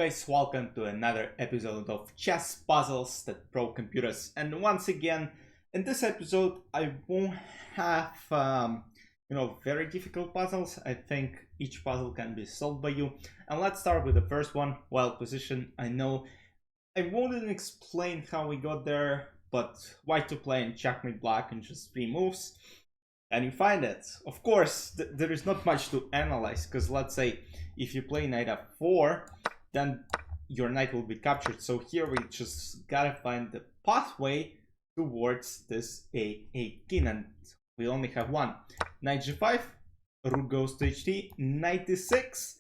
Guys, welcome to another episode of Chess Puzzles that Pro Computers. And once again, in this episode, I won't have, very difficult puzzles. I think each puzzle can be solved by you. And let's start with the first one, wild position. I know I won't explain how we got there, but white to play and checkmate black in just 3 moves. And you find it. Of course, there is not much to analyze, because let's say if you play knight f4, then your knight will be captured. So here we just gotta find the pathway towards this a king, and we only have one. Knight g5, rook goes to h3, knight e6.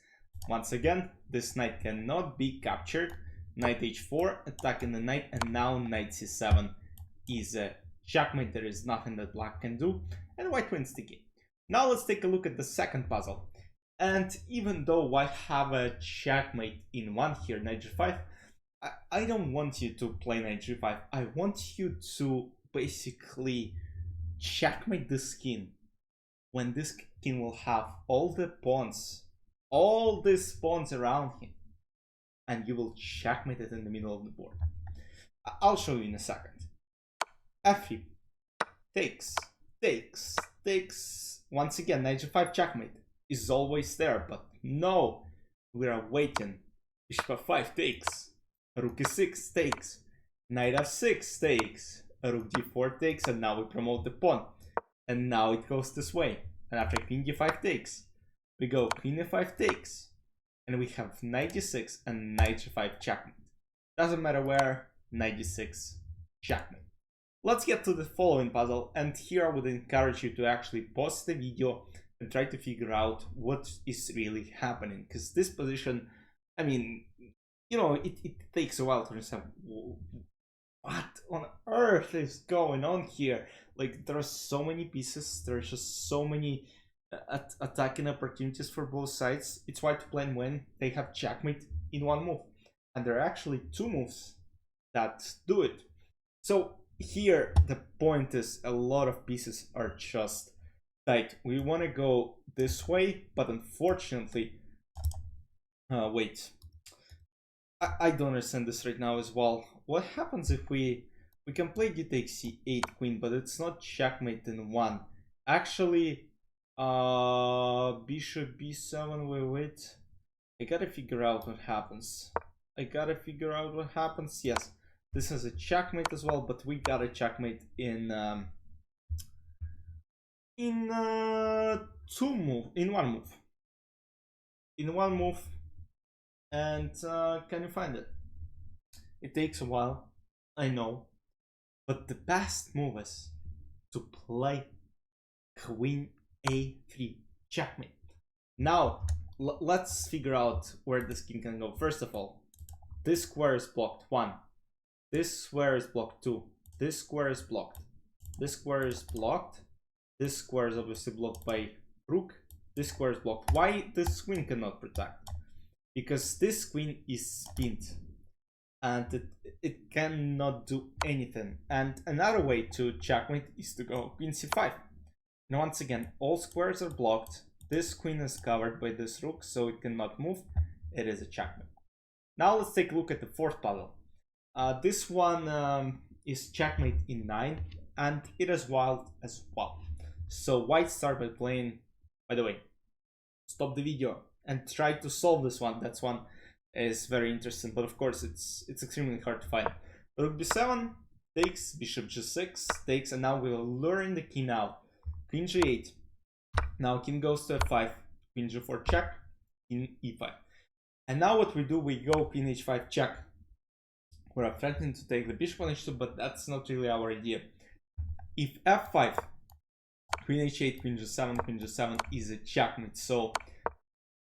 Once again, this knight cannot be captured. Knight h4, attacking the knight, and now knight c7 is a checkmate. There is nothing that black can do, and white wins the game. Now let's take a look at the second puzzle. And even though white have a checkmate in one here, knight g5, I don't want you to play knight g5. I want you to basically checkmate this king, when this king will have all the pawns, all these pawns around him, and you will checkmate it in the middle of the board. I'll show you in a second. f3 takes. Once again, knight g5 checkmate is always there, but no, we are waiting. Bishop f5 takes, rook e6 takes, knight f6 takes, rook d4 takes, and now we promote the pawn. And now it goes this way. And after queen d5 takes, we go queen e5 takes, and we have knight d6 and knight g5 checkmate. Doesn't matter where, knight d6 checkmate. Let's get to the following puzzle, and here I would encourage you to actually pause the video and try to figure out what is really happening, because this position, I mean, it takes a while to understand what on earth is going on here. Like, there are so many pieces, there's just so many attacking opportunities for both sides. It's white to play and win. They have checkmate in one move, and there are actually 2 moves that do it. So here the point is, a lot of pieces are just tight. We want to go this way, but unfortunately, wait, I don't understand this right now as well. What happens if we can play d takes c8 queen, but it's not checkmate in one? Actually, bishop b7, wait, I gotta figure out what happens. Yes, this is a checkmate as well, but we got a checkmate in one move. And can you find it? It takes a while, I know, but the best move is to play queen a3 checkmate. Now let's figure out where this king can go. First of all, this square is blocked. 1. This square is blocked. 2. This square is blocked. This square is blocked. This square is obviously blocked by rook. This square is blocked. Why this queen cannot protect? Because this queen is pinned, and it cannot do anything. And another way to checkmate is to go queen c5. Now once again, all squares are blocked. This queen is covered by this rook, so it cannot move. It is a checkmate. Now let's take a look at the fourth puzzle. This one is checkmate in 9, and it is wild as well. So white start by playing, by the way, stop the video and try to solve this one. That one is very interesting, but of course it's extremely hard to find. Rook b7 takes, bishop g6 takes, and now we will learn the king out. Queen g8. Now king goes to f5, queen g4 check, king e5. And now what we do, we go queen h5 check. We're threatening to take the bishop on h2, but that's not really our idea. If f5, queen h8, queen g7 is a checkmate, so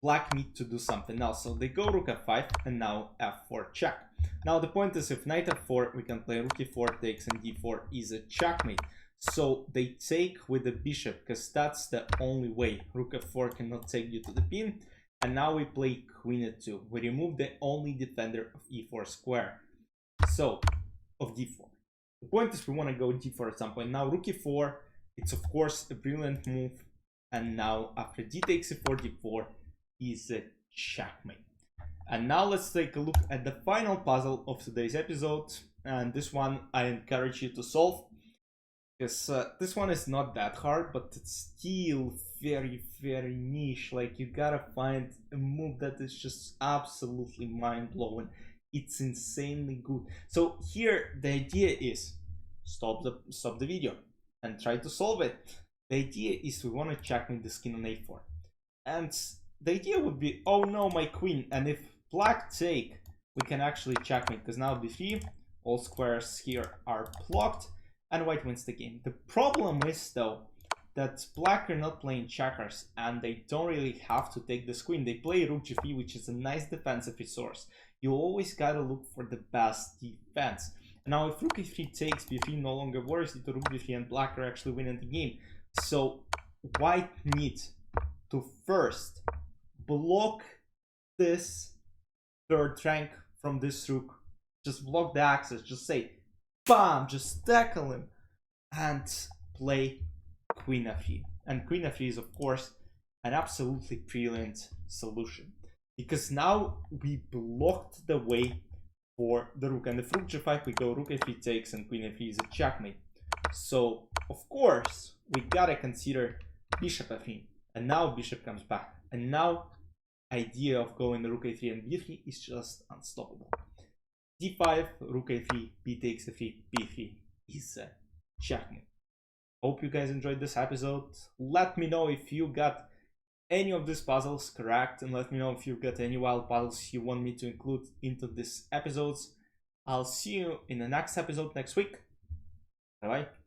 black need to do something now. So they go rook f5, and now f4 check. Now the point is, if knight f4, we can play rook e4 takes, and d4 is a checkmate. So they take with the bishop, because that's the only way. Rook f4 cannot take you to the pin. And now we play queen e2. We remove the only defender of e4 square. So, of d4. The point is, we want to go d4 at some point. Now rook e4, it's of course a brilliant move. And now after d takes e4, d4 is a checkmate. And now let's take a look at the final puzzle of today's episode. And this one I encourage you to solve, because this one is not that hard, but it's still very, very niche. Like, you gotta find a move that is just absolutely mind-blowing. It's insanely good. So here the idea is stop the video and try to solve it. The idea is we want to checkmate the king on a4, and the idea would be, oh no, my queen, and if black take, we can actually checkmate, because now b3, all squares here are blocked, and white wins the game. The problem is, though, that black are not playing checkers, and they don't really have to take this queen. They play rook g3, which is a nice defensive resource. You always gotta look for the best defense. Now, if rook e3 takes, b3 no longer worries due to rook b3, and black are actually winning the game. So white needs to first block this third rank from this rook. Just block the access. Just say, bam, just tackle him, and play queen f3. And queen f3 is, of course, an absolutely brilliant solution, because now we blocked the way for the rook, and if rook g5 we go rook a3 takes and queen f3 is a checkmate. So of course we gotta consider bishop f3, and now bishop comes back, and now idea of going rook a3 and b3 is just unstoppable. d5, rook a3, b takes f3, b3 is a checkmate. Hope you guys enjoyed this episode. Let me know if you got any of these puzzles correct, and let me know if you've got any wild puzzles you want me to include into these episodes. I'll see you in the next episode next week. Bye bye.